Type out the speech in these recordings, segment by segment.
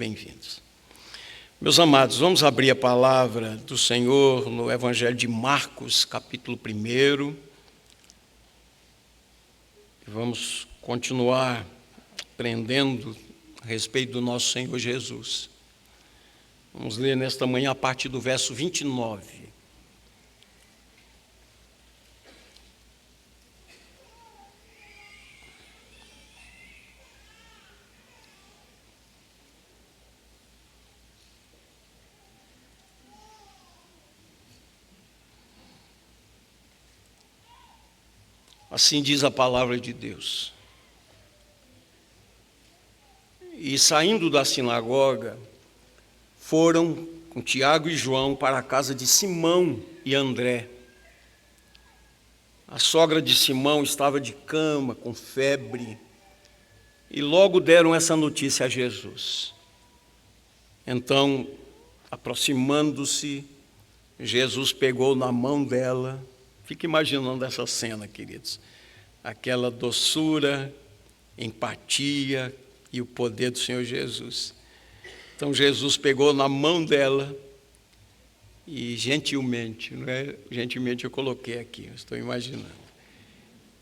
Bem-vindos. Meus amados, vamos abrir a palavra do Senhor no Evangelho de Marcos, capítulo 1. Vamos continuar aprendendo a respeito do nosso Senhor Jesus. Vamos ler nesta manhã a partir do verso 29. Assim diz a palavra de Deus. E saindo da sinagoga, foram com Tiago e João para a casa de Simão e André. A sogra de Simão estava de cama, com febre, e logo deram essa notícia a Jesus. Então, aproximando-se, Jesus pegou na mão dela. Fique imaginando essa cena, queridos. Aquela doçura, empatia e o poder do Senhor Jesus. Então Jesus pegou na mão dela e gentilmente, não é? Gentilmente eu coloquei aqui, eu estou imaginando.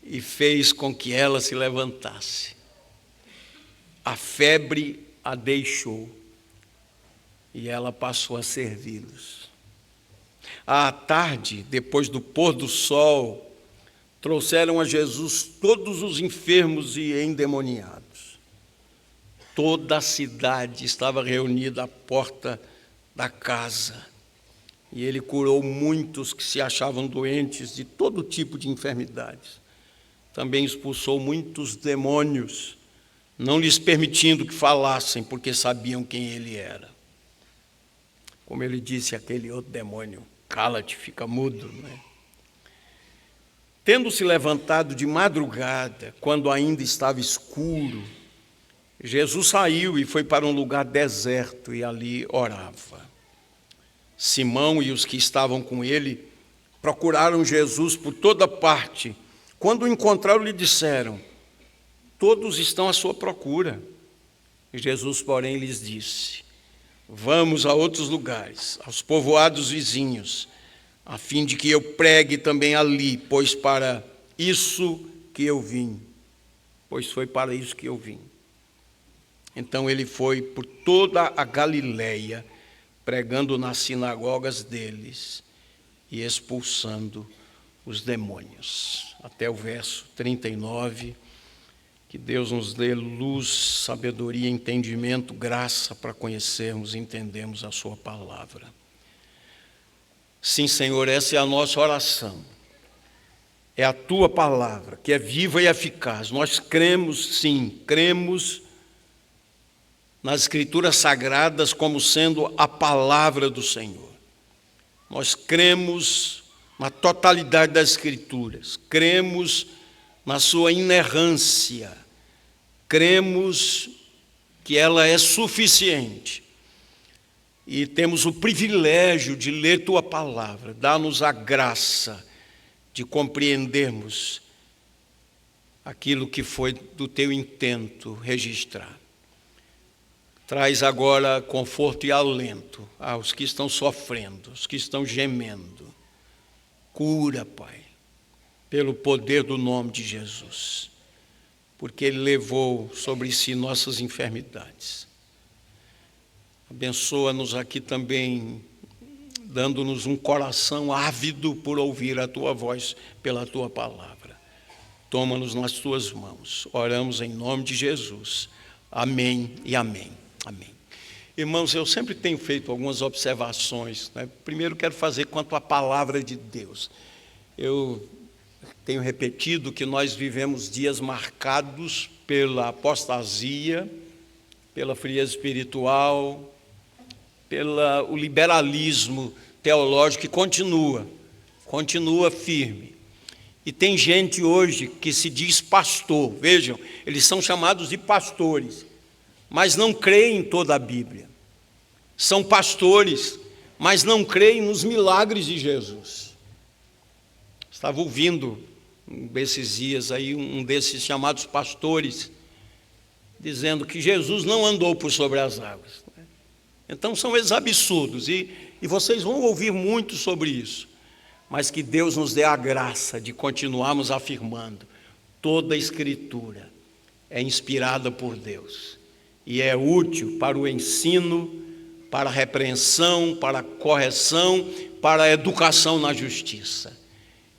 E fez com que ela se levantasse. A febre a deixou e ela passou a servi-los. À tarde, depois do pôr do sol, trouxeram a Jesus todos os enfermos e endemoniados. Toda a cidade estava reunida à porta da casa. E ele curou muitos que se achavam doentes de todo tipo de enfermidades. Também expulsou muitos demônios, não lhes permitindo que falassem, porque sabiam quem ele era. Como ele disse àquele outro demônio: cala-te, fica mudo, não é? Tendo-se levantado de madrugada, quando ainda estava escuro, Jesus saiu e foi para um lugar deserto e ali orava. Simão e os que estavam com ele procuraram Jesus por toda parte. Quando o encontraram, lhe disseram: todos estão à sua procura. Jesus, porém, lhes disse: vamos a outros lugares, aos povoados vizinhos, a fim de que eu pregue também ali, pois para isso que eu vim. Pois foi para isso que eu vim. Então ele foi por toda a Galileia, pregando nas sinagogas deles e expulsando os demônios. Até o verso 39. Que Deus nos dê luz, sabedoria, entendimento, graça para conhecermos e entendermos a sua palavra. Sim, Senhor, essa é a nossa oração. É a tua palavra, que é viva e eficaz. Nós cremos, sim, cremos nas Escrituras Sagradas como sendo a palavra do Senhor. Nós cremos na totalidade das Escrituras. Cremos na sua inerrância, cremos que ela é suficiente e temos o privilégio de ler tua palavra. Dá-nos a graça de compreendermos aquilo que foi do teu intento registrar. Traz agora conforto e alento aos que estão sofrendo, aos que estão gemendo. Cura, Pai, pelo poder do nome de Jesus, porque Ele levou sobre si nossas enfermidades. Abençoa-nos aqui também, dando-nos um coração ávido por ouvir a Tua voz pela Tua palavra. Toma-nos nas Tuas mãos. Oramos em nome de Jesus. Amém e amém. Amém. Irmãos, eu sempre tenho feito algumas observações, né? Primeiro quero fazer quanto à palavra de Deus. Eu tenho repetido que nós vivemos dias marcados pela apostasia, pela frieza espiritual, pelo liberalismo teológico que continua firme. E tem gente hoje que se diz pastor. Vejam, eles são chamados de pastores, mas não creem em toda a Bíblia. São pastores, mas não creem nos milagres de Jesus. Estava ouvindo desses dias aí um desses chamados pastores dizendo que Jesus não andou por sobre as águas. Então são esses absurdos, e vocês vão ouvir muito sobre isso, mas que Deus nos dê a graça de continuarmos afirmando: toda a Escritura é inspirada por Deus e é útil para o ensino, para a repreensão, para a correção, para a educação na justiça.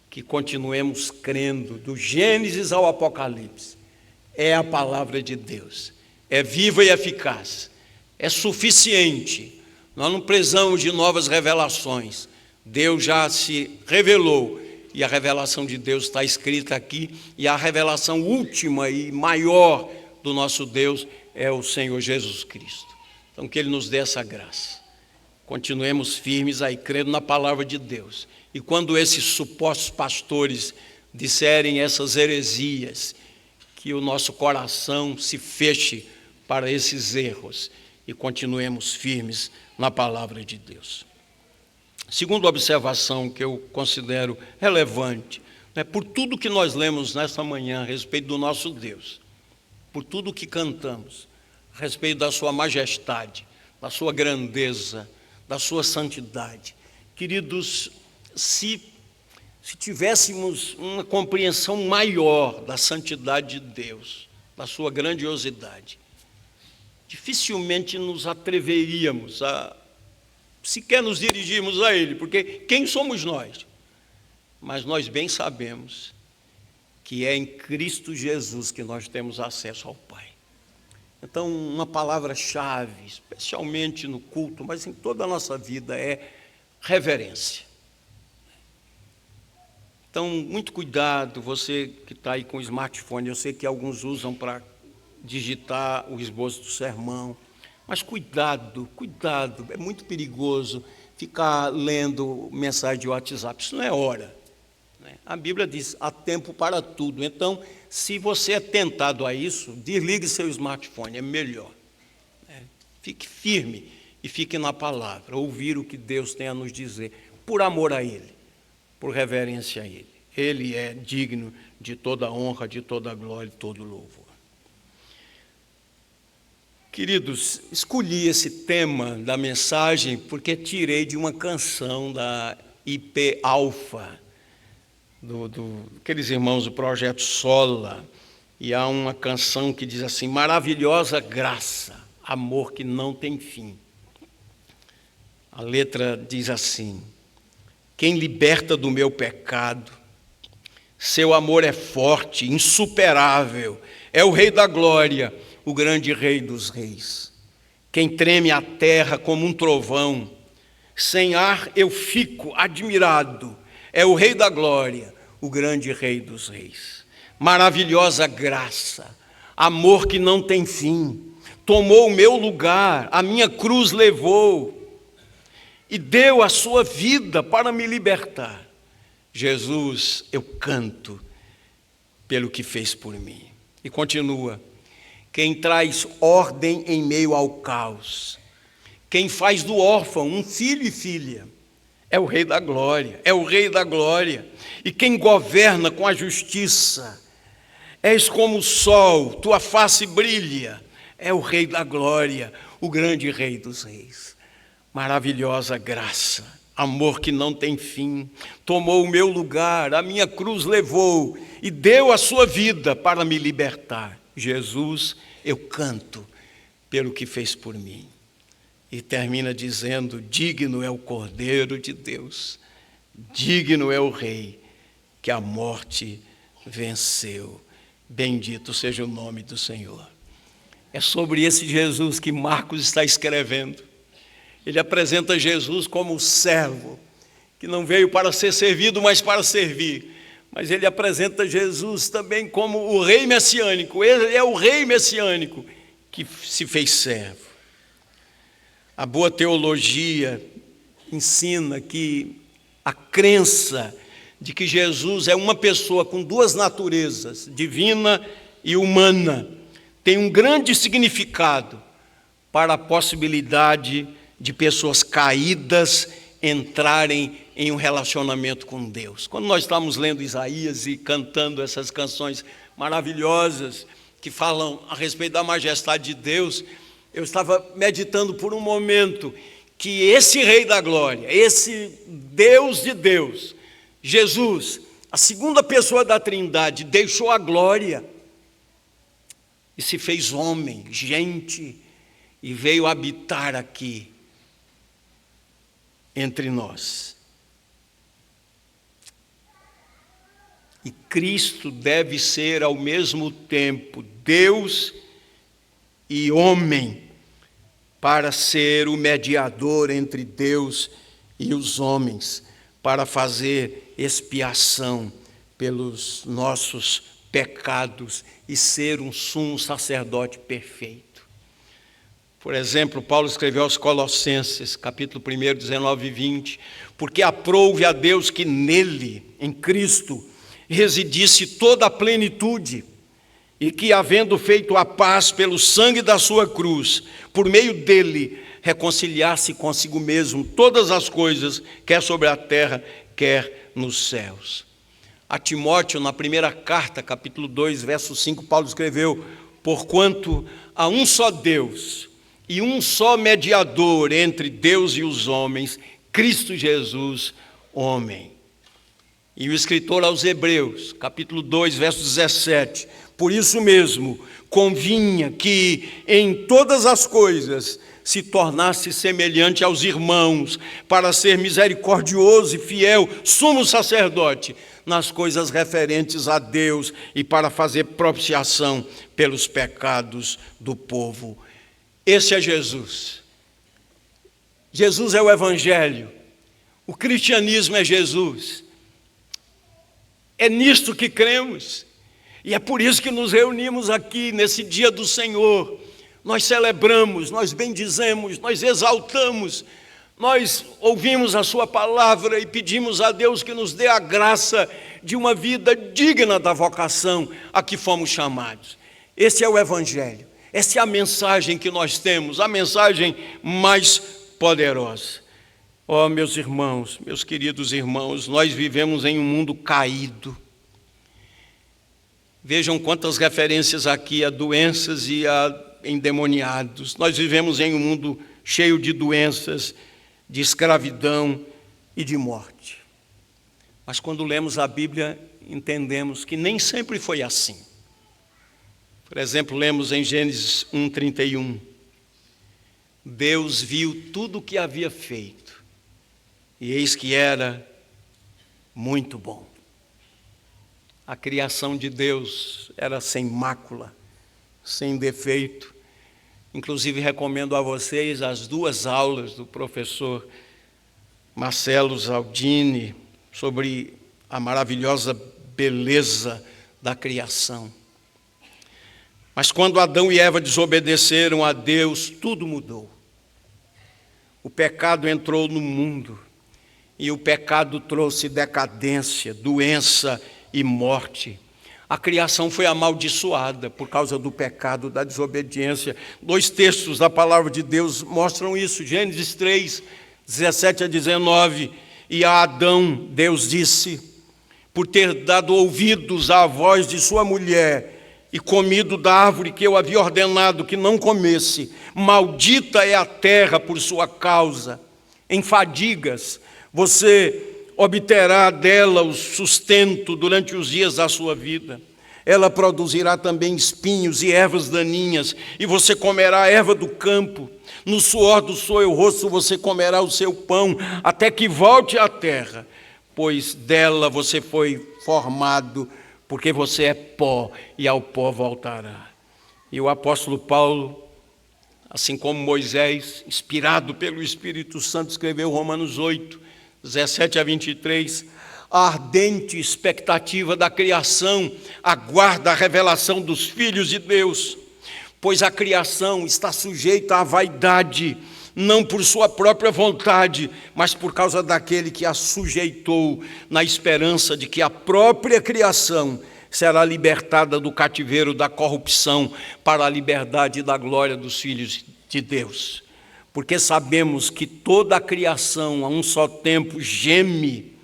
Que continuemos crendo, do Gênesis ao Apocalipse, é a palavra de Deus, é viva e eficaz, é suficiente, nós não precisamos de novas revelações, Deus já se revelou, e a revelação de Deus está escrita aqui, e a revelação última e maior do nosso Deus é o Senhor Jesus Cristo. Então que Ele nos dê essa graça, continuemos firmes aí, crendo na palavra de Deus, e quando esses supostos pastores disserem essas heresias, que o nosso coração se feche para esses erros e continuemos firmes na palavra de Deus. Segunda observação que eu considero relevante, por tudo que nós lemos nesta manhã a respeito do nosso Deus, por tudo que cantamos, a respeito da sua majestade, da sua grandeza, da sua santidade. Queridos, se tivéssemos uma compreensão maior da santidade de Deus, da sua grandiosidade, dificilmente nos atreveríamos a sequer nos dirigirmos a Ele, porque quem somos nós? Mas nós bem sabemos que é em Cristo Jesus que nós temos acesso ao Pai. Então, uma palavra-chave, especialmente no culto, mas em toda a nossa vida, é reverência. Então, muito cuidado, você que está aí com o smartphone, eu sei que alguns usam para digitar o esboço do sermão, mas cuidado, é muito perigoso ficar lendo mensagem de WhatsApp, isso não é hora. A Bíblia diz, há tempo para tudo, então, se você é tentado a isso, desligue seu smartphone, é melhor. Fique firme e fique na palavra, ouvir o que Deus tem a nos dizer, por amor a Ele, por reverência a Ele. Ele é digno de toda honra, de toda glória e todo louvor. Queridos, escolhi esse tema da mensagem porque tirei de uma canção da IP Alfa, aqueles irmãos do Projeto Sola, e há uma canção que diz assim: maravilhosa graça, amor que não tem fim. A letra diz assim: quem liberta do meu pecado, seu amor é forte, insuperável, é o Rei da glória, o grande Rei dos reis. Quem treme a terra como um trovão, sem ar eu fico admirado, é o Rei da glória, o grande Rei dos reis. Maravilhosa graça, amor que não tem fim, tomou o meu lugar, a minha cruz levou e deu a sua vida para me libertar. Jesus, eu canto pelo que fez por mim. E continua: quem traz ordem em meio ao caos, quem faz do órfão um filho e filha, é o Rei da glória, é o Rei da glória. E quem governa com a justiça, és como o sol, tua face brilha, é o Rei da glória, o grande Rei dos reis. Maravilhosa graça, amor que não tem fim, tomou o meu lugar, a minha cruz levou e deu a sua vida para me libertar. Jesus, eu canto pelo que fez por mim. E termina dizendo: digno é o Cordeiro de Deus, digno é o Rei, que a morte venceu. Bendito seja o nome do Senhor. É sobre esse Jesus que Marcos está escrevendo. Ele apresenta Jesus como o servo, que não veio para ser servido, mas para servir. Mas ele apresenta Jesus também como o Rei messiânico. Ele é o Rei messiânico que se fez servo. A boa teologia ensina que a crença de que Jesus é uma pessoa com duas naturezas, divina e humana, tem um grande significado para a possibilidade de pessoas caídas entrarem em um relacionamento com Deus. Quando nós estamos lendo Isaías e cantando essas canções maravilhosas que falam a respeito da majestade de Deus, Eu estava meditando por um momento que esse Rei da Glória, esse Deus de Deus, Jesus, a segunda pessoa da Trindade, deixou a glória e se fez homem, gente, e veio habitar aqui entre nós. E Cristo deve ser ao mesmo tempo Deus e homem, para ser o mediador entre Deus e os homens, para fazer expiação pelos nossos pecados e ser um sumo sacerdote perfeito. Por exemplo, Paulo escreveu aos Colossenses, capítulo 1, 19 e 20, porque aprouve a Deus que nele, em Cristo, residisse toda a plenitude, e que, havendo feito a paz pelo sangue da sua cruz, por meio dele, reconciliasse consigo mesmo todas as coisas, quer sobre a terra, quer nos céus. A Timóteo, na primeira carta, capítulo 2, verso 5, Paulo escreveu: porquanto há um só Deus e um só mediador entre Deus e os homens, Cristo Jesus, homem. E o escritor aos Hebreus, capítulo 2, verso 17, por isso mesmo, convinha que em todas as coisas se tornasse semelhante aos irmãos, para ser misericordioso e fiel, sumo sacerdote, nas coisas referentes a Deus e para fazer propiciação pelos pecados do povo. Esse é Jesus. Jesus é o Evangelho. O cristianismo é Jesus. É nisto que cremos. E é por isso que nos reunimos aqui nesse dia do Senhor. Nós celebramos, nós bendizemos, nós exaltamos, nós ouvimos a sua palavra e pedimos a Deus que nos dê a graça de uma vida digna da vocação a que fomos chamados. Esse é o Evangelho, essa é a mensagem que nós temos, a mensagem mais poderosa. Oh, meus irmãos, meus queridos irmãos, nós vivemos em um mundo caído. Vejam quantas referências aqui a doenças e a endemoniados. Nós vivemos em um mundo cheio de doenças, de escravidão e de morte. Mas quando lemos a Bíblia, entendemos que nem sempre foi assim. Por exemplo, lemos em Gênesis 1:31. Deus viu tudo o que havia feito, e eis que era muito bom. A criação de Deus era sem mácula, sem defeito. Inclusive, recomendo a vocês as 2 aulas do professor Marcelo Zaldini sobre a maravilhosa beleza da criação. Mas quando Adão e Eva desobedeceram a Deus, tudo mudou. O pecado entrou no mundo, e o pecado trouxe decadência, doença e morte. A criação foi amaldiçoada por causa do pecado, da desobediência. 2 textos da palavra de Deus mostram isso. Gênesis 3, 17 a 19. E a Adão, Deus disse, por ter dado ouvidos à voz de sua mulher e comido da árvore que eu havia ordenado que não comesse, maldita é a terra por sua causa. Em fadigas você obterá dela o sustento durante os dias da sua vida. Ela produzirá também espinhos e ervas daninhas, e você comerá a erva do campo. No suor do seu rosto você comerá o seu pão, até que volte à terra, pois dela você foi formado, porque você é pó, e ao pó voltará. E o apóstolo Paulo, assim como Moisés, inspirado pelo Espírito Santo, escreveu Romanos 8, 17 a 23, a ardente expectativa da criação aguarda a revelação dos filhos de Deus, pois a criação está sujeita à vaidade, não por sua própria vontade, mas por causa daquele que a sujeitou, na esperança de que a própria criação será libertada do cativeiro da corrupção para a liberdade da glória dos filhos de Deus. Porque sabemos que toda a criação a um só tempo geme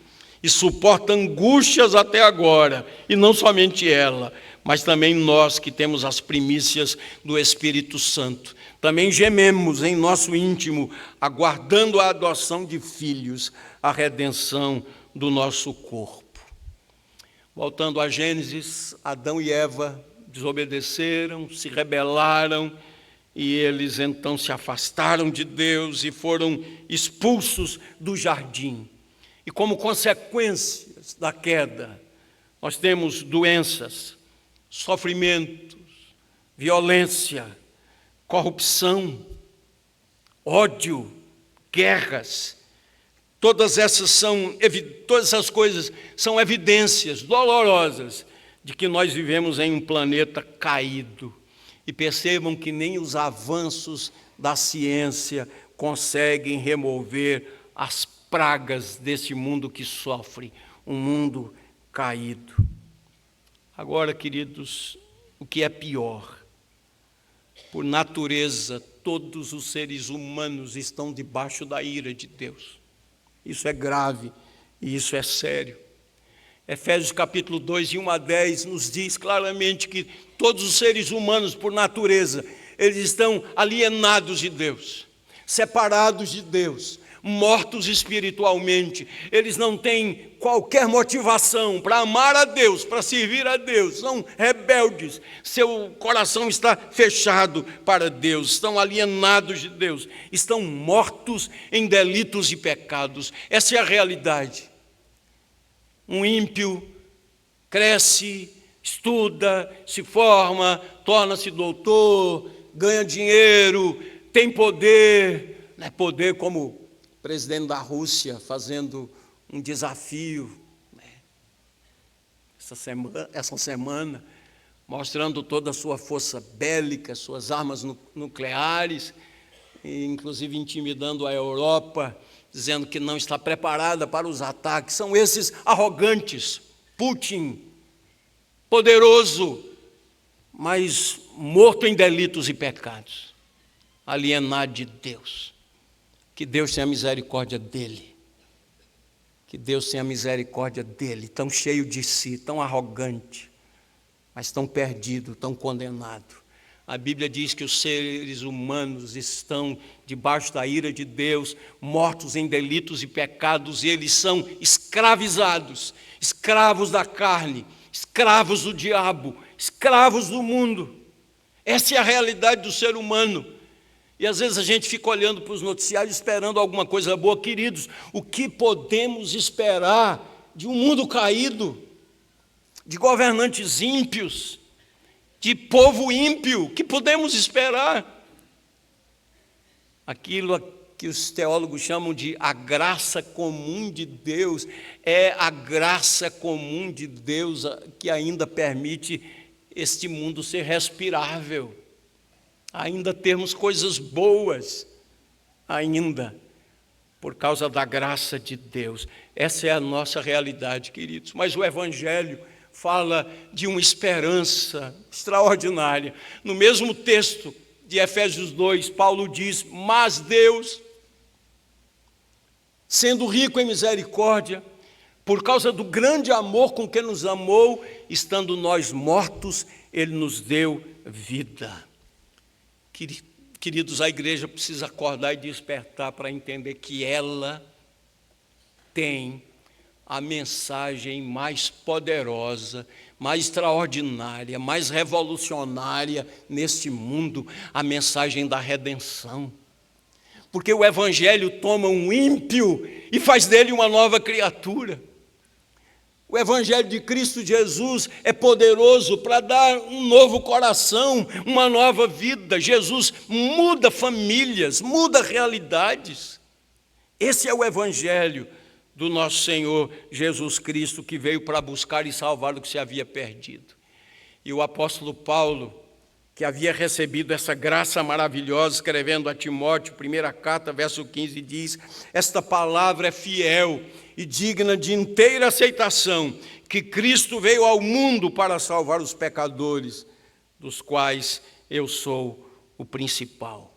e suporta angústias até agora, e não somente ela, mas também nós que temos as primícias do Espírito Santo. Também gememos em nosso íntimo, aguardando a adoção de filhos, a redenção do nosso corpo. Voltando a Gênesis, Adão e Eva desobedeceram, se rebelaram, e eles então se afastaram de Deus e foram expulsos do jardim. E como consequências da queda, nós temos doenças, sofrimentos, violência, corrupção, ódio, guerras. Todas essas coisas são evidências dolorosas de que nós vivemos em um planeta caído. E percebam que nem os avanços da ciência conseguem remover as pragas desse mundo que sofre, um mundo caído. Agora, queridos, o que é pior? Por natureza, todos os seres humanos estão debaixo da ira de Deus. Isso é grave e isso é sério. Efésios capítulo 2, de 1 a 10, nos diz claramente que todos os seres humanos, por natureza, eles estão alienados de Deus, separados de Deus, mortos espiritualmente. Eles não têm qualquer motivação para amar a Deus, para servir a Deus. São rebeldes, seu coração está fechado para Deus, estão alienados de Deus, estão mortos em delitos e pecados. Essa é a realidade. Um ímpio cresce, estuda, se forma, torna-se doutor, ganha dinheiro, tem poder, não é poder como o presidente da Rússia fazendo um desafio, né? Essa semana, mostrando toda a sua força bélica, suas armas nucleares, e inclusive intimidando a Europa, dizendo que não está preparada para os ataques. São esses arrogantes. Putin, poderoso, mas morto em delitos e pecados, alienado de Deus. Que Deus tenha misericórdia dele. Que Deus tenha misericórdia dele, tão cheio de si, tão arrogante, mas tão perdido, tão condenado. A Bíblia diz que os seres humanos estão debaixo da ira de Deus, mortos em delitos e pecados, e eles são escravizados, escravos da carne, escravos do diabo, escravos do mundo. Essa é a realidade do ser humano. E às vezes a gente fica olhando para os noticiários esperando alguma coisa boa. Queridos, o que podemos esperar de um mundo caído, de governantes ímpios, de povo ímpio? Que podemos esperar? Aquilo que os teólogos chamam de a graça comum de Deus, é a graça comum de Deus que ainda permite este mundo ser respirável, ainda termos coisas boas, ainda, por causa da graça de Deus. Essa é a nossa realidade, queridos. Mas o Evangelho fala de uma esperança extraordinária. No mesmo texto de Efésios 2, Paulo diz: mas Deus, sendo rico em misericórdia, por causa do grande amor com que nos amou, estando nós mortos, Ele nos deu vida. Queridos, a igreja precisa acordar e despertar para entender que ela tem a mensagem mais poderosa, mais extraordinária, mais revolucionária neste mundo, a mensagem da redenção. Porque o Evangelho toma um ímpio e faz dele uma nova criatura. O Evangelho de Cristo Jesus é poderoso para dar um novo coração, uma nova vida. Jesus muda famílias, muda realidades. Esse é o Evangelho do nosso Senhor Jesus Cristo, que veio para buscar e salvar o que se havia perdido. E o apóstolo Paulo, que havia recebido essa graça maravilhosa, escrevendo a Timóteo, primeira carta, verso 15, diz: esta palavra é fiel e digna de inteira aceitação, que Cristo veio ao mundo para salvar os pecadores, dos quais eu sou o principal.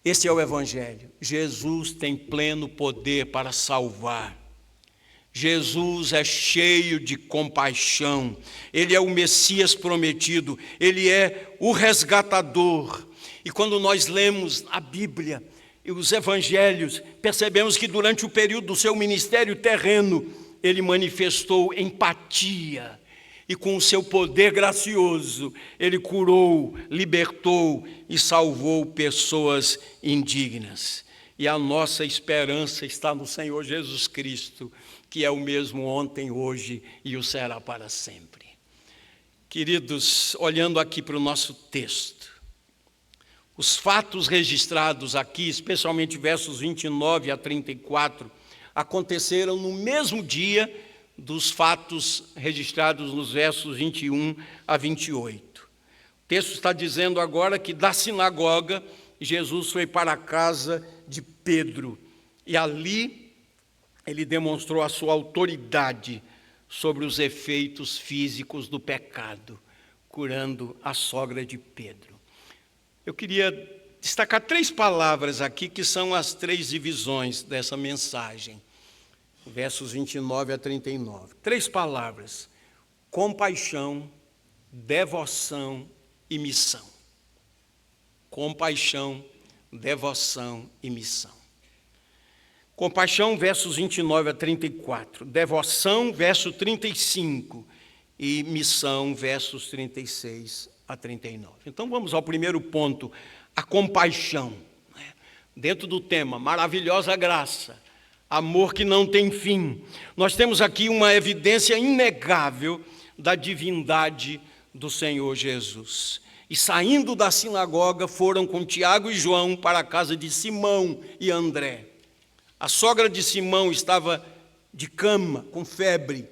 Esse é o Evangelho. Jesus tem pleno poder para salvar. Jesus é cheio de compaixão. Ele é o Messias prometido. Ele é o resgatador. E quando nós lemos a Bíblia e os evangelhos, percebemos que durante o período do seu ministério terreno, ele manifestou empatia. E com o seu poder gracioso, ele curou, libertou e salvou pessoas indignas. E a nossa esperança está no Senhor Jesus Cristo, que é o mesmo ontem, hoje e o será para sempre. Queridos, olhando aqui para o nosso texto, os fatos registrados aqui, especialmente versos 29 a 34, aconteceram no mesmo dia dos fatos registrados nos versos 21 a 28. O texto está dizendo agora que da sinagoga, Jesus foi para a casa de Pedro, e ali ele demonstrou a sua autoridade sobre os efeitos físicos do pecado, curando a sogra de Pedro. Eu queria destacar 3 palavras aqui, que são as 3 divisões dessa mensagem, versos 29 a 39. 3 palavras: compaixão, devoção e missão. Compaixão, devoção e missão. Compaixão, versos 29 a 34. Devoção, verso 35. E missão, versos 36 a 39. Então vamos ao primeiro ponto, a compaixão. Dentro do tema, maravilhosa graça, amor que não tem fim. Nós temos aqui uma evidência inegável da divindade do Senhor Jesus. E saindo da sinagoga, foram com Tiago e João para a casa de Simão e André. A sogra de Simão estava de cama, com febre,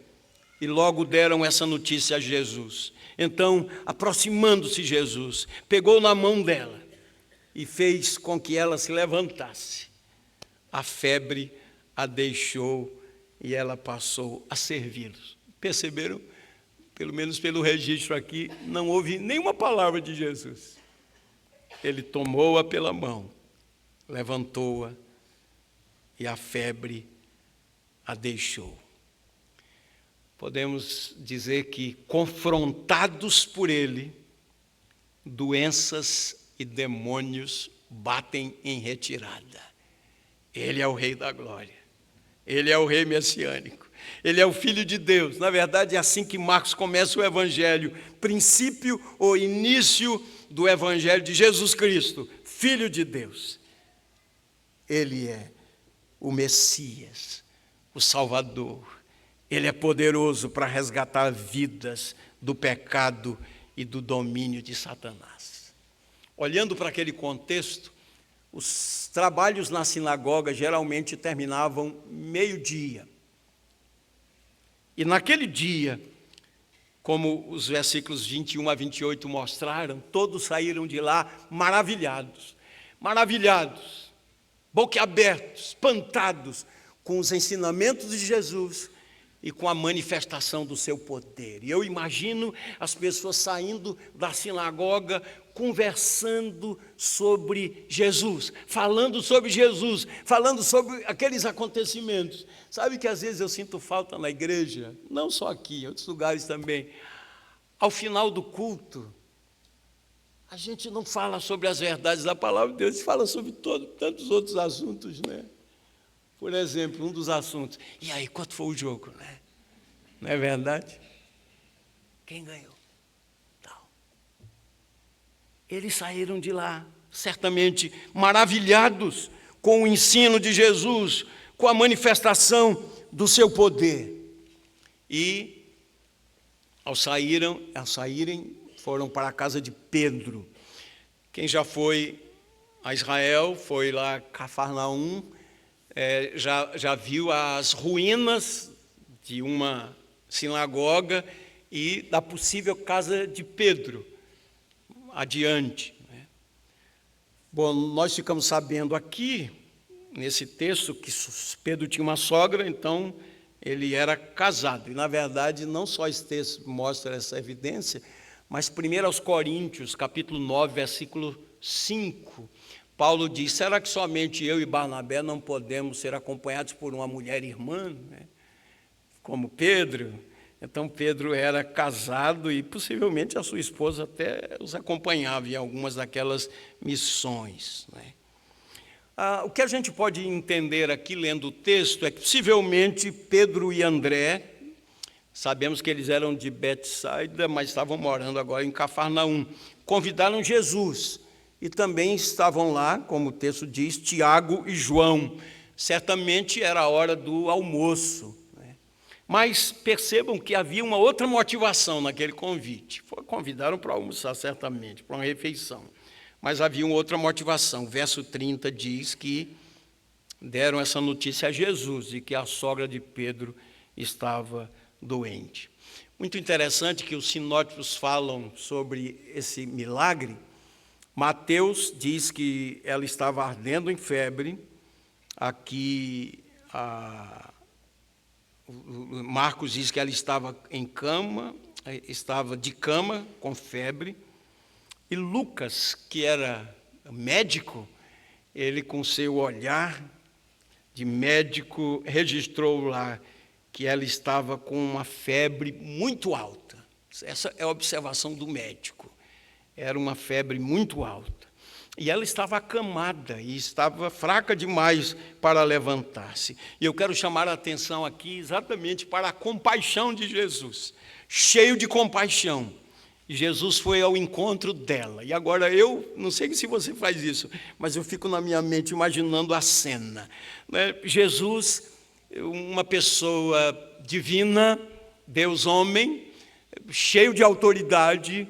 e logo deram essa notícia a Jesus. Então, aproximando-se Jesus, pegou na mão dela e fez com que ela se levantasse. A febre a deixou e ela passou a servi-los. Perceberam? Pelo menos pelo registro aqui, não houve nenhuma palavra de Jesus. Ele tomou-a pela mão, levantou-a e a febre a deixou. Podemos dizer que, confrontados por ele, doenças e demônios batem em retirada. Ele é o Rei da Glória. Ele é o Rei messiânico. Ele é o Filho de Deus. Na verdade, é assim que Marcos começa o Evangelho. Princípio ou início do Evangelho de Jesus Cristo, Filho de Deus. Ele é o Messias, o Salvador. Ele é poderoso para resgatar vidas do pecado e do domínio de Satanás. Olhando para aquele contexto, os trabalhos na sinagoga geralmente terminavam meio-dia. E naquele dia, como os versículos 21 a 28 mostraram, todos saíram de lá maravilhados, boquiabertos, espantados com os ensinamentos de Jesus e com a manifestação do seu poder. E eu imagino as pessoas saindo da sinagoga, conversando sobre Jesus, falando sobre aqueles acontecimentos. Sabe que às vezes eu sinto falta na igreja, não só aqui, em outros lugares também. Ao final do culto, a gente não fala sobre as verdades da palavra de Deus, a gente fala sobre tantos outros assuntos, né? Por exemplo, um dos assuntos, e aí, quanto foi o jogo, né? Não é verdade? Quem ganhou? Tal. Eles saíram de lá, certamente maravilhados com o ensino de Jesus, com a manifestação do seu poder. E, ao saírem, foram para a casa de Pedro. Quem já foi a Israel, foi lá a Cafarnaum, já viu as ruínas de uma sinagoga e da possível casa de Pedro, adiante. Bom, nós ficamos sabendo aqui, nesse texto, que Pedro tinha uma sogra, então ele era casado. E, na verdade, não só esse texto mostra essa evidência, mas 1 aos Coríntios, capítulo 9, versículo 5, Paulo diz: será que somente eu e Barnabé não podemos ser acompanhados por uma mulher irmã, né? Como Pedro? Então Pedro era casado e possivelmente a sua esposa até os acompanhava em algumas daquelas missões, né? O que a gente pode entender aqui lendo o texto é que possivelmente Pedro e André, sabemos que eles eram de Betsaida, mas estavam morando agora em Cafarnaum, convidaram Jesus e também estavam lá, como o texto diz, Tiago e João. Certamente era a hora do almoço, né? Mas percebam que havia uma outra motivação naquele convite. Convidaram para almoçar, certamente, para uma refeição. Mas havia uma outra motivação. O verso 30 diz que deram essa notícia a Jesus e que a sogra de Pedro estava doente. Muito interessante que os sinóticos falam sobre esse milagre. Mateus diz que ela estava ardendo em febre. Aqui, Marcos diz que ela estava em cama, estava de cama com febre. E Lucas, que era médico, ele com seu olhar de médico registrou lá que ela estava com uma febre muito alta. Essa é a observação do médico. Era uma febre muito alta. E ela estava acamada e estava fraca demais para levantar-se. E eu quero chamar a atenção aqui exatamente para a compaixão de Jesus. Cheio de compaixão. Jesus foi ao encontro dela. E agora eu, não sei se você faz isso, mas eu fico na minha mente imaginando a cena, né? Jesus, uma pessoa divina, Deus homem, cheio de autoridade,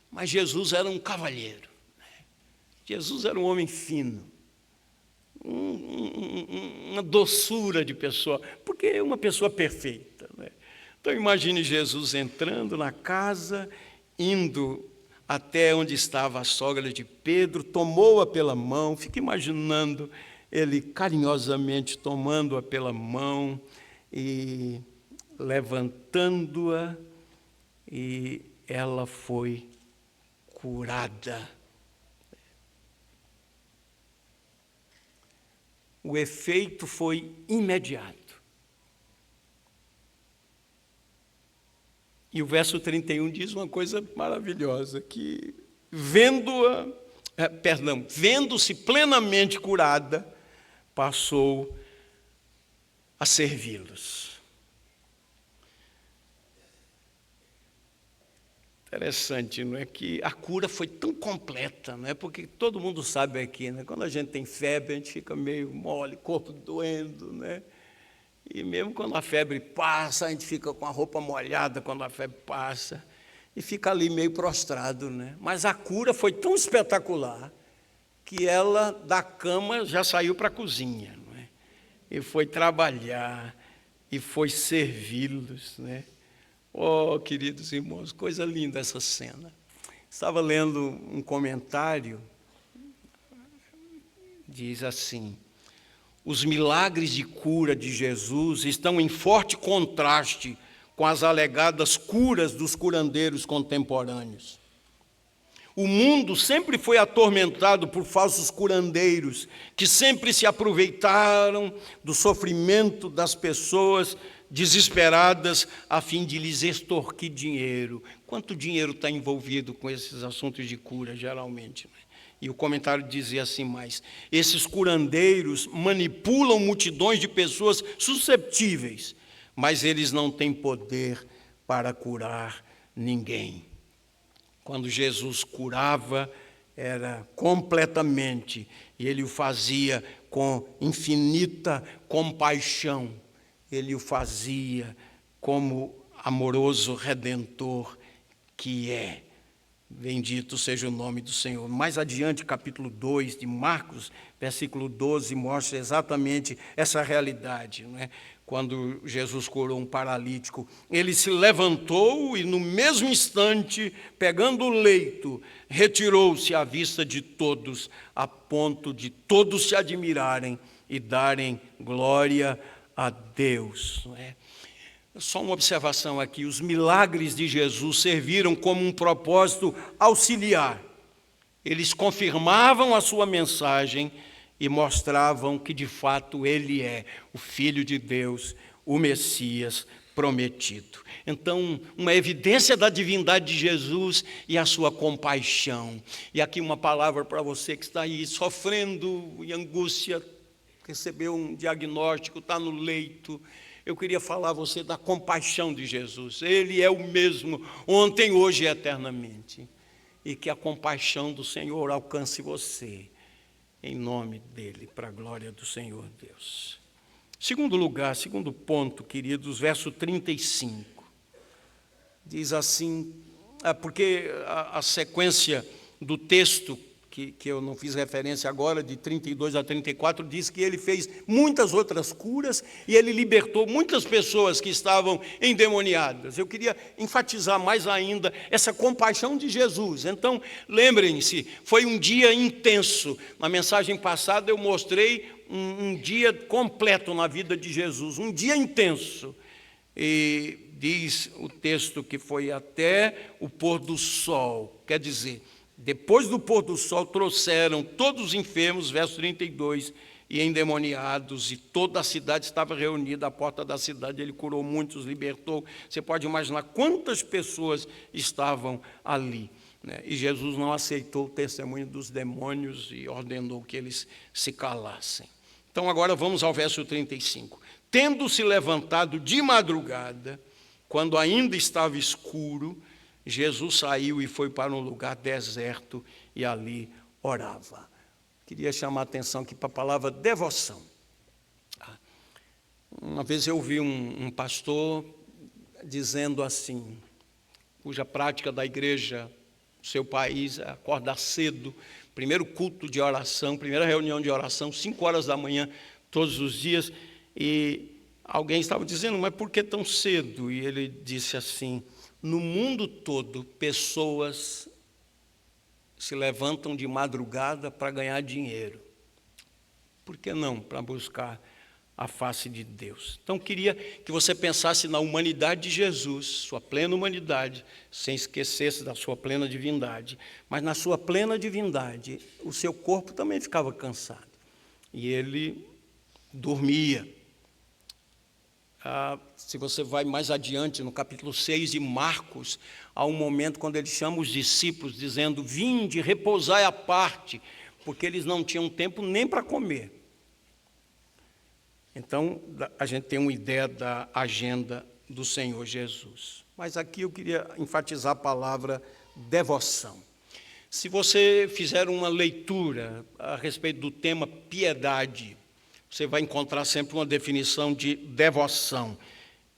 mas Jesus era um cavalheiro. Jesus era um homem fino, uma doçura de pessoa, porque é uma pessoa perfeita, né? Então imagine Jesus entrando na casa, indo até onde estava a sogra de Pedro, tomou-a pela mão, fica imaginando ele carinhosamente tomando-a pela mão e levantando-a, e ela foi curada. O efeito foi imediato. E o verso 31 diz uma coisa maravilhosa, que vendo-se plenamente curada, passou a servi-los. Interessante, não é, que a cura foi tão completa, não é? Porque todo mundo sabe aqui, né? Quando a gente tem febre, a gente fica meio mole, corpo doendo, né? E mesmo quando a febre passa, a gente fica com a roupa molhada quando a febre passa, e fica ali meio prostrado, né? Mas a cura foi tão espetacular que ela, da cama, já saiu para a cozinha, não é? E foi trabalhar, e foi servi-los, né? Oh, queridos irmãos, coisa linda essa cena. Estava lendo um comentário, diz assim: os milagres de cura de Jesus estão em forte contraste com as alegadas curas dos curandeiros contemporâneos. O mundo sempre foi atormentado por falsos curandeiros que sempre se aproveitaram do sofrimento das pessoas desesperadas a fim de lhes extorquir dinheiro. Quanto dinheiro está envolvido com esses assuntos de cura, geralmente, né? E o comentário dizia assim mais: esses curandeiros manipulam multidões de pessoas susceptíveis, mas eles não têm poder para curar ninguém. Quando Jesus curava, era completamente, e ele o fazia com infinita compaixão. Ele o fazia como amoroso Redentor que é. Bendito seja o nome do Senhor. Mais adiante, capítulo 2 de Marcos, versículo 12, mostra exatamente essa realidade, não é? Quando Jesus curou um paralítico, ele se levantou e, no mesmo instante, pegando o leito, retirou-se à vista de todos, a ponto de todos se admirarem e darem glória a Deus, não é? Só uma observação aqui: os milagres de Jesus serviram como um propósito auxiliar. Eles confirmavam a sua mensagem e mostravam que de fato ele é o Filho de Deus, o Messias prometido. Então, uma evidência da divindade de Jesus e a sua compaixão. E aqui uma palavra para você que está aí sofrendo em angústia, recebeu um diagnóstico, está no leito. Eu queria falar a você da compaixão de Jesus. Ele é o mesmo ontem, hoje e eternamente. E que a compaixão do Senhor alcance você, em nome dele, para a glória do Senhor Deus. Segundo lugar, segundo ponto, queridos, verso 35. Diz assim, porque a sequência do texto, que eu não fiz referência agora, de 32 a 34, diz que ele fez muitas outras curas e ele libertou muitas pessoas que estavam endemoniadas. Eu queria enfatizar mais ainda essa compaixão de Jesus. Então, lembrem-se, foi um dia intenso. Na mensagem passada eu mostrei um dia completo na vida de Jesus, um dia intenso. E diz o texto que foi até o pôr do sol, quer dizer, depois do pôr do sol, trouxeram todos os enfermos, verso 32, e endemoniados, e toda a cidade estava reunida à porta da cidade. Ele curou muitos, libertou. Você pode imaginar quantas pessoas estavam ali, né? E Jesus não aceitou o testemunho dos demônios e ordenou que eles se calassem. Então, agora vamos ao verso 35. Tendo-se levantado de madrugada, quando ainda estava escuro, Jesus saiu e foi para um lugar deserto e ali orava. Queria chamar a atenção aqui para a palavra devoção. Uma vez eu ouvi um pastor dizendo assim, cuja prática da igreja, no seu país, é acordar cedo, primeiro culto de oração, primeira reunião de oração, 5 horas da manhã, todos os dias, e alguém estava dizendo, mas por que tão cedo? E ele disse assim, no mundo todo, pessoas se levantam de madrugada para ganhar dinheiro. Por que não? Para buscar a face de Deus. Então, queria que você pensasse na humanidade de Jesus, sua plena humanidade, sem esquecer-se da sua plena divindade. Mas na sua plena divindade, o seu corpo também ficava cansado. E ele dormia. Se você vai mais adiante, no capítulo 6 de Marcos, há um momento quando ele chama os discípulos, dizendo, vinde, repousai à parte, porque eles não tinham tempo nem para comer. Então, a gente tem uma ideia da agenda do Senhor Jesus. Mas aqui eu queria enfatizar a palavra devoção. Se você fizer uma leitura a respeito do tema piedade, você vai encontrar sempre uma definição de devoção.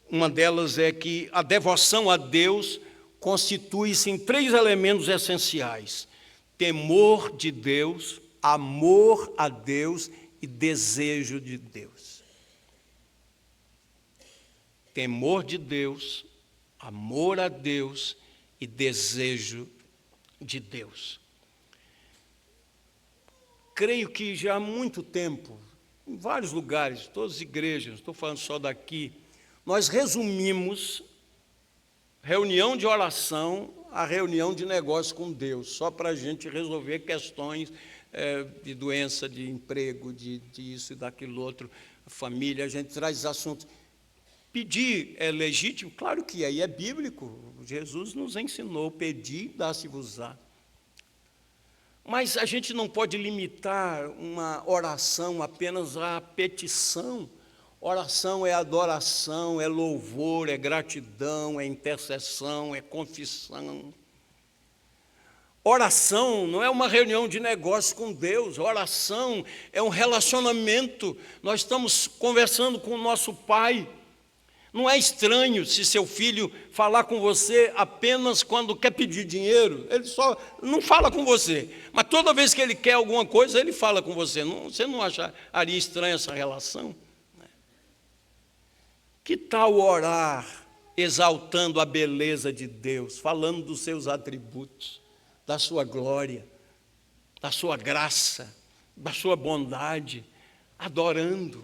Uma delas é que a devoção a Deus constitui-se em 3 elementos essenciais: temor de Deus, amor a Deus e desejo de Deus. Temor de Deus, amor a Deus e desejo de Deus. Creio que já há muito tempo, em vários lugares, todas as igrejas, não estou falando só daqui, nós resumimos reunião de oração a reunião de negócio com Deus, só para a gente resolver questões de doença, de emprego, de isso e daquilo outro, família, a gente traz assuntos. Pedir é legítimo? Claro que é, e é bíblico. Jesus nos ensinou, pedir, dá-se-vos-á. Mas a gente não pode limitar uma oração apenas à petição. Oração é adoração, é louvor, é gratidão, é intercessão, é confissão. Oração não é uma reunião de negócio com Deus. Oração é um relacionamento. Nós estamos conversando com o nosso Pai. Não é estranho se seu filho falar com você apenas quando quer pedir dinheiro. Ele só não fala com você, mas toda vez que ele quer alguma coisa, ele fala com você. Você não acharia estranha essa relação? Que tal orar exaltando a beleza de Deus, falando dos seus atributos, da sua glória, da sua graça, da sua bondade? Adorando.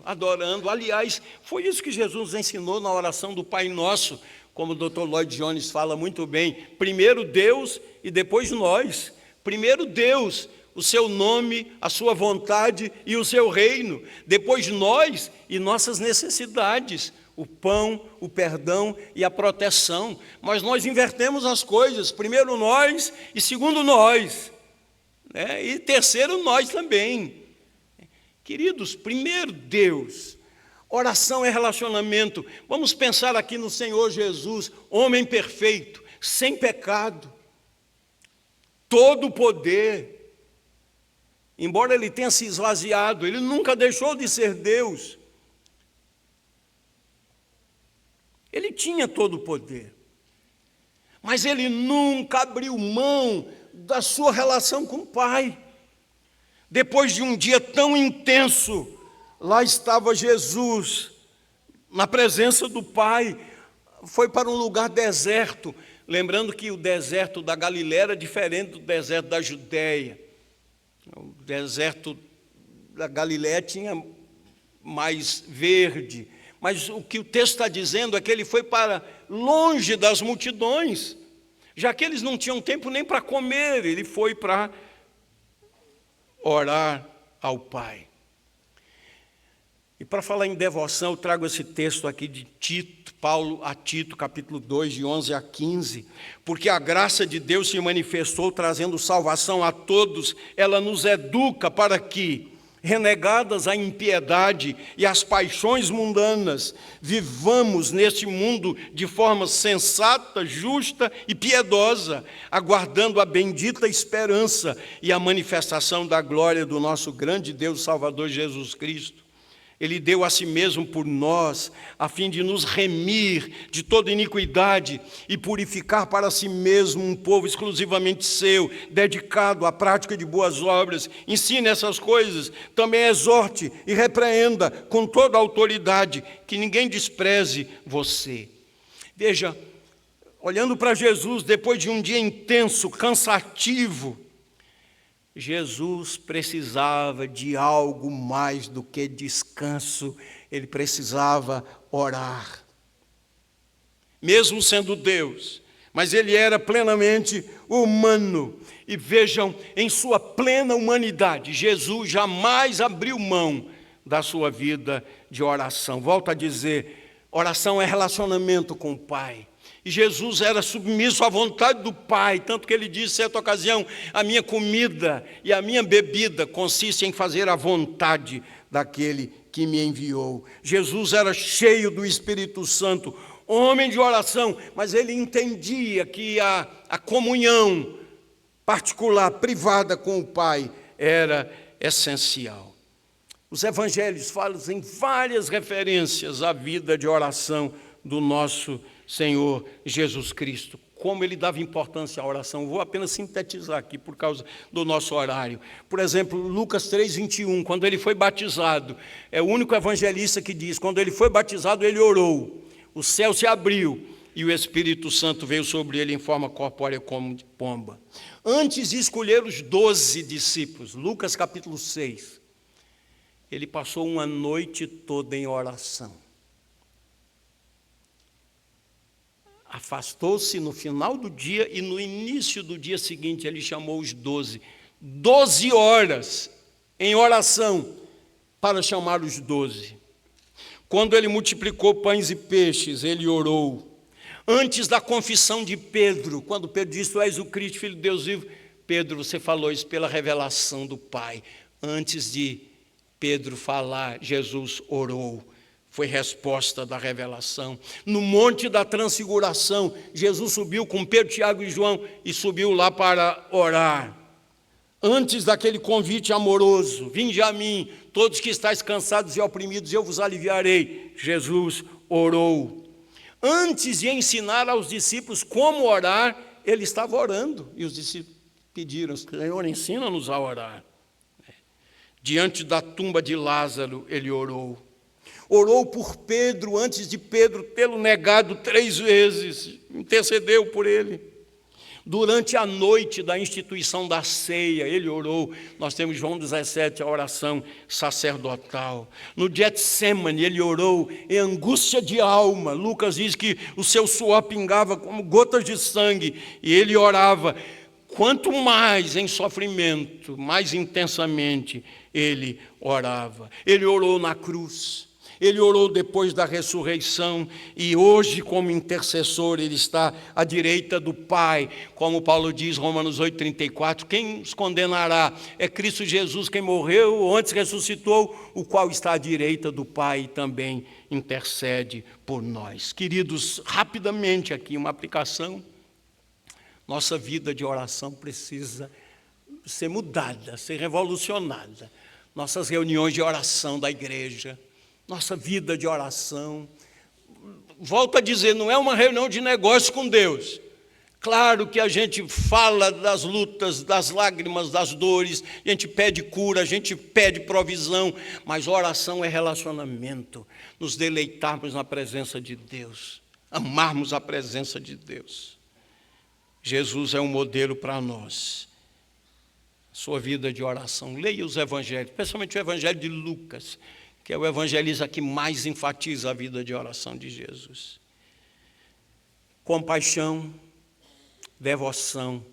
Aliás, foi isso que Jesus ensinou na oração do Pai Nosso, como o Dr. Lloyd Jones fala muito bem. Primeiro Deus e depois nós. Primeiro Deus, o seu nome, a sua vontade e o seu reino. Depois nós e nossas necessidades. o pão, o perdão e a proteção. Mas nós invertemos as coisas, primeiro nós e segundo nós, né? E terceiro nós também. Queridos, primeiro Deus, oração é relacionamento. Vamos pensar aqui no Senhor Jesus, homem perfeito, sem pecado, todo o poder. Embora ele tenha se esvaziado, ele nunca deixou de ser Deus. Ele tinha todo o poder, mas ele nunca abriu mão da sua relação com o Pai. Depois de um dia tão intenso, lá estava Jesus, na presença do Pai, foi para um lugar deserto, lembrando que o deserto da Galileia era diferente do deserto da Judéia. O deserto da Galileia tinha mais verde, mas o que o texto está dizendo é que ele foi para longe das multidões, já que eles não tinham tempo nem para comer, ele foi para orar ao Pai. E para falar em devoção, eu trago esse texto aqui de Tito, Paulo a Tito, capítulo 2, de 11 a 15, porque a graça de Deus se manifestou trazendo salvação a todos, ela nos educa para que, renegadas a impiedade e as paixões mundanas, vivamos neste mundo de forma sensata, justa e piedosa, aguardando a bendita esperança e a manifestação da glória do nosso grande Deus Salvador Jesus Cristo. Ele deu a si mesmo por nós, a fim de nos remir de toda iniquidade e purificar para si mesmo um povo exclusivamente seu, dedicado à prática de boas obras. Ensine essas coisas, também exorte e repreenda com toda a autoridade, que ninguém despreze você. Veja, olhando para Jesus, depois de um dia intenso, cansativo, Jesus precisava de algo mais do que descanso, ele precisava orar. Mesmo sendo Deus, mas ele era plenamente humano. E vejam, em sua plena humanidade, Jesus jamais abriu mão da sua vida de oração. Volto a dizer, oração é relacionamento com o Pai. E Jesus era submisso à vontade do Pai, tanto que ele disse, em certa ocasião, a minha comida e a minha bebida consistem em fazer a vontade daquele que me enviou. Jesus era cheio do Espírito Santo, homem de oração, mas ele entendia que a comunhão particular, privada com o Pai, era essencial. Os evangelhos falam em várias referências à vida de oração do nosso Senhor Jesus Cristo, como ele dava importância à oração. Vou apenas sintetizar aqui por causa do nosso horário. Por exemplo, Lucas 3:21, quando ele foi batizado, é o único evangelista que diz, quando ele foi batizado, ele orou, o céu se abriu e o Espírito Santo veio sobre ele em forma corpórea como de pomba. Antes de escolher os 12 discípulos, Lucas capítulo 6, ele passou uma noite toda em oração. Afastou-se no final do dia e no início do dia seguinte ele chamou os 12. 12 horas em oração para chamar os 12. Quando ele multiplicou pães e peixes, ele orou. Antes da confissão de Pedro, quando Pedro disse, tu és o Cristo, Filho de Deus vivo, Pedro, você falou isso pela revelação do Pai. Antes de Pedro falar, Jesus orou. Foi resposta da revelação. No Monte da Transfiguração, Jesus subiu com Pedro, Tiago e João e subiu lá para orar. Antes daquele convite amoroso, vinde a mim, todos que estáis cansados e oprimidos, eu vos aliviarei. Jesus orou. Antes de ensinar aos discípulos como orar, ele estava orando. E os discípulos pediram, Senhor, ensina-nos a orar. Diante da tumba de Lázaro, ele orou. Orou por Pedro, antes de Pedro tê-lo negado 3 vezes, intercedeu por ele. Durante a noite da instituição da ceia, ele orou. Nós temos João 17, a oração sacerdotal. No Getsemane, ele orou em angústia de alma. Lucas diz que o seu suor pingava como gotas de sangue, e ele orava. Quanto mais em sofrimento, mais intensamente ele orava. Ele orou na cruz. Ele orou depois da ressurreição e hoje, como intercessor, ele está à direita do Pai. Como Paulo diz, Romanos 8,34, quem nos condenará? É Cristo Jesus, quem morreu, antes ressuscitou, o qual está à direita do Pai e também intercede por nós. Queridos, rapidamente aqui uma aplicação. Nossa vida de oração precisa ser mudada, ser revolucionada. Nossas reuniões de oração da igreja, nossa vida de oração, volto a dizer, não é uma reunião de negócio com Deus. Claro que a gente fala das lutas, das lágrimas, das dores, a gente pede cura, a gente pede provisão, mas oração é relacionamento, nos deleitarmos na presença de Deus, amarmos a presença de Deus. Jesus é um modelo para nós. Sua vida de oração, leia os evangelhos, principalmente o evangelho de Lucas, que é o evangelista que mais enfatiza a vida de oração de Jesus. Compaixão, devoção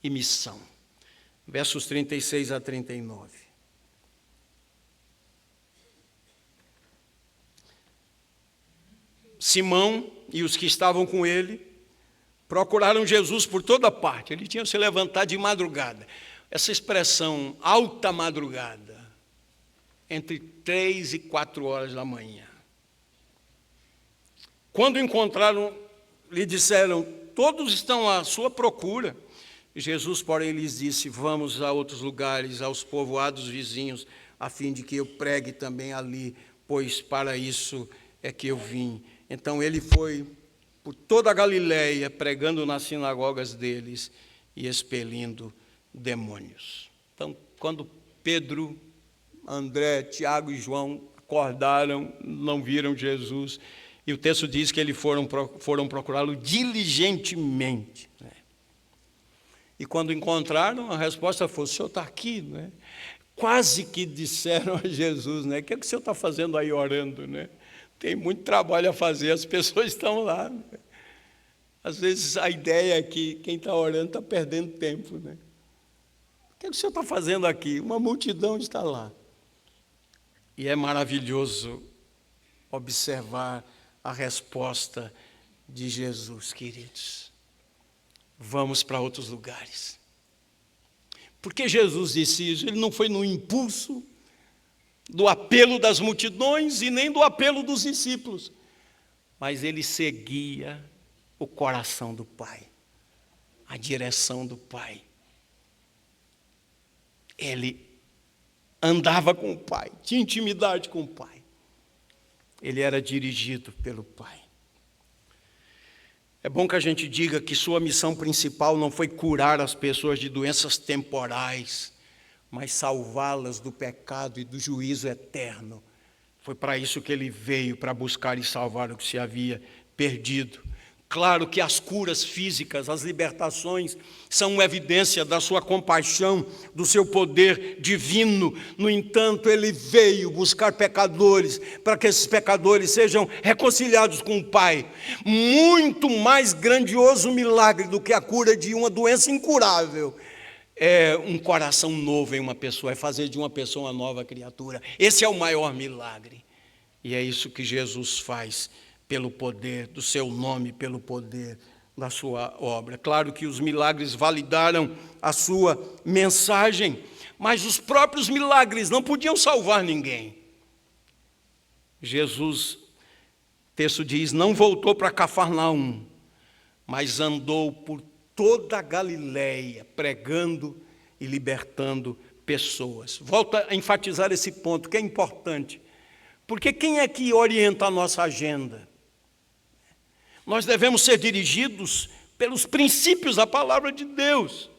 e missão. Versos 36 a 39. Simão e os que estavam com ele procuraram Jesus por toda parte. Ele tinha se levantado de madrugada. Essa expressão, alta madrugada, entre 3 e 4 horas da manhã. Quando encontraram, lhe disseram, todos estão à sua procura. Jesus, porém, lhes disse, vamos a outros lugares, aos povoados vizinhos, a fim de que eu pregue também ali, pois para isso é que eu vim. Então ele foi por toda a Galileia, pregando nas sinagogas deles e expelindo demônios. Então, quando Pedro, André, Tiago e João acordaram, não viram Jesus, e o texto diz que eles foram procurá-lo diligentemente. Né? E quando encontraram, a resposta foi, o senhor está aqui, né? Quase que disseram a Jesus, né? O que é que o senhor está fazendo aí orando, né? Tem muito trabalho a fazer, as pessoas estão lá. Né? Às vezes a ideia é que quem está orando está perdendo tempo, né? O que é que o senhor está fazendo aqui? Uma multidão está lá. E é maravilhoso observar a resposta de Jesus, queridos. Vamos para outros lugares. Porque Jesus disse isso? Ele não foi no impulso do apelo das multidões e nem do apelo dos discípulos, mas ele seguia o coração do Pai, a direção do Pai. Ele andava com o Pai, tinha intimidade com o Pai. Ele era dirigido pelo Pai. É bom que a gente diga que sua missão principal não foi curar as pessoas de doenças temporais, mas salvá-las do pecado e do juízo eterno. Foi para isso que ele veio, para buscar e salvar o que se havia perdido. Claro que as curas físicas, as libertações, são uma evidência da sua compaixão, do seu poder divino. No entanto, ele veio buscar pecadores, para que esses pecadores sejam reconciliados com o Pai. Muito mais grandioso milagre do que a cura de uma doença incurável é um coração novo em uma pessoa, é fazer de uma pessoa uma nova criatura. Esse é o maior milagre. E é isso que Jesus faz pelo poder do seu nome, pelo poder da sua obra. Claro que os milagres validaram a sua mensagem, mas os próprios milagres não podiam salvar ninguém. Jesus, o texto diz, não voltou para Cafarnaum, mas andou por toda a Galileia, pregando e libertando pessoas. Volto a enfatizar esse ponto, que é importante, porque quem é que orienta a nossa agenda? Nós devemos ser dirigidos pelos princípios da palavra de Deus.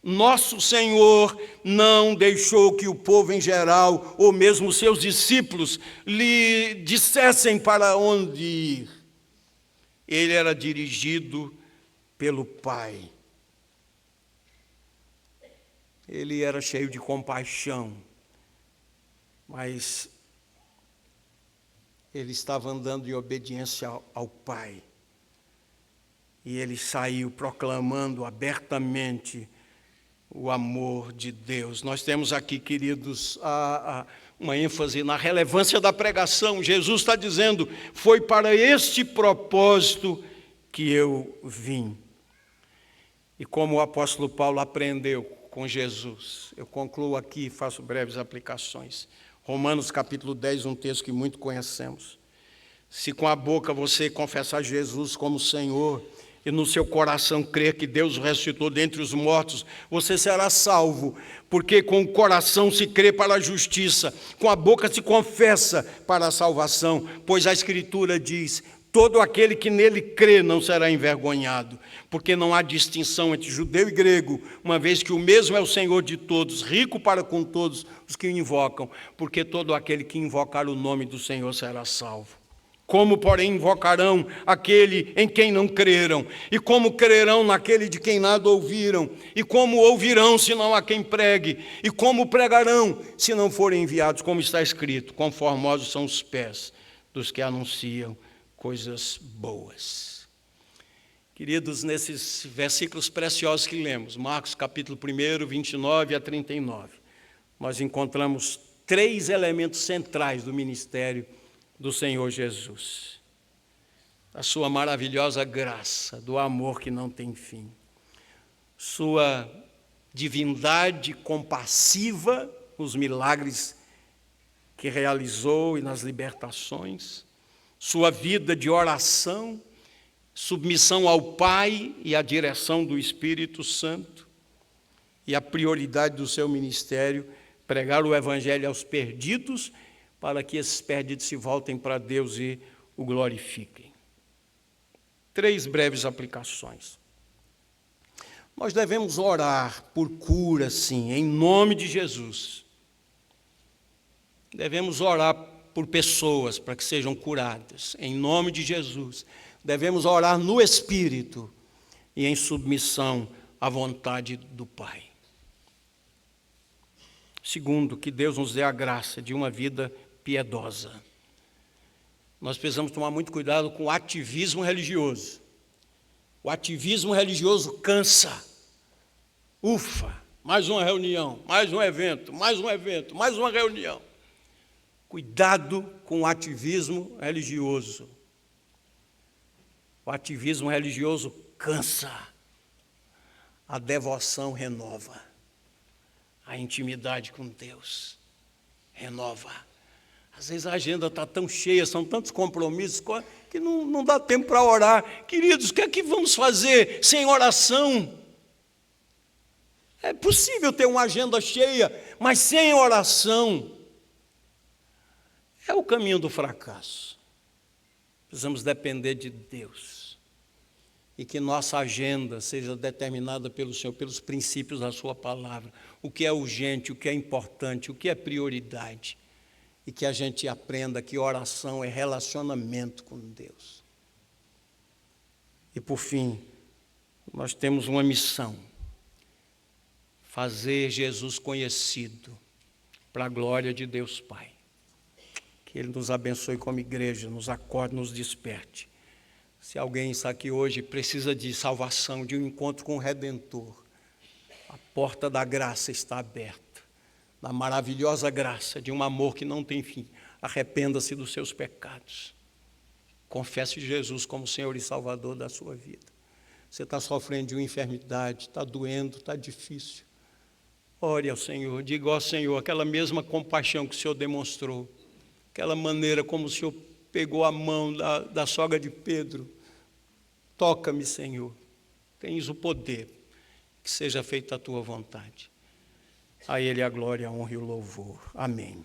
Nosso Senhor não deixou que o povo em geral, ou mesmo seus discípulos, lhe dissessem para onde ir. Ele era dirigido pelo Pai. Ele era cheio de compaixão, mas ele estava andando em obediência ao Pai. E ele saiu proclamando abertamente o amor de Deus. Nós temos aqui, queridos, uma ênfase na relevância da pregação. Jesus está dizendo, foi para este propósito que eu vim. E como o apóstolo Paulo aprendeu com Jesus, eu concluo aqui e faço breves aplicações. Romanos capítulo 10, um texto que muito conhecemos. Se com a boca você confessar Jesus como Senhor e no seu coração crer que Deus o ressuscitou dentre os mortos, você será salvo, porque com o coração se crê para a justiça, com a boca se confessa para a salvação, pois a Escritura diz, todo aquele que nele crê não será envergonhado, porque não há distinção entre judeu e grego, uma vez que o mesmo é o Senhor de todos, rico para com todos os que o invocam, porque todo aquele que invocar o nome do Senhor será salvo. Como, porém, invocarão aquele em quem não creram? E como crerão naquele de quem nada ouviram? E como ouvirão, se não há quem pregue? E como pregarão, se não forem enviados? Como está escrito, quão formosos são os pés dos que anunciam coisas boas. Queridos, nesses versículos preciosos que lemos, Marcos capítulo 1, 29 a 39, nós encontramos 3 elementos centrais do ministério do Senhor Jesus. A sua maravilhosa graça, do amor que não tem fim. Sua divindade compassiva, os milagres que realizou e nas libertações. Sua vida de oração, submissão ao Pai e à direção do Espírito Santo. E a prioridade do seu ministério, pregar o Evangelho aos perdidos, para que esses perdidos se voltem para Deus e o glorifiquem. 3 breves aplicações. Nós devemos orar por cura, sim, em nome de Jesus. Devemos orar por pessoas para que sejam curadas, em nome de Jesus. Devemos orar no Espírito e em submissão à vontade do Pai. Segundo, que Deus nos dê a graça de uma vida piedosa. Nós precisamos tomar muito cuidado com o ativismo religioso. O ativismo religioso cansa. Ufa, mais uma reunião, mais um evento, mais um evento, mais uma reunião. Cuidado com o ativismo religioso. O ativismo religioso cansa. A devoção renova. A intimidade com Deus renova. Às vezes a agenda está tão cheia, são tantos compromissos, que não dá tempo para orar. Queridos, o que é que vamos fazer sem oração? É possível ter uma agenda cheia, mas sem oração é o caminho do fracasso. Precisamos depender de Deus. E que nossa agenda seja determinada pelo Senhor, pelos princípios da sua palavra. O que é urgente, o que é importante, o que é prioridade. E que a gente aprenda que oração é relacionamento com Deus. E por fim, nós temos uma missão. Fazer Jesus conhecido para a glória de Deus Pai. Que Ele nos abençoe como igreja, nos acorde, nos desperte. Se alguém está aqui hoje precisa de salvação, de um encontro com o Redentor, a porta da graça está aberta. Da maravilhosa graça de um amor que não tem fim. Arrependa-se dos seus pecados. Confesse Jesus como Senhor e Salvador da sua vida. Você está sofrendo de uma enfermidade, está doendo, está difícil. Ore ao Senhor, diga ao Senhor, aquela mesma compaixão que o Senhor demonstrou, aquela maneira como o Senhor pegou a mão da sogra de Pedro. Toca-me, Senhor. Tens o poder, que seja feita a tua vontade. A Ele a glória, a honra e o louvor. Amém.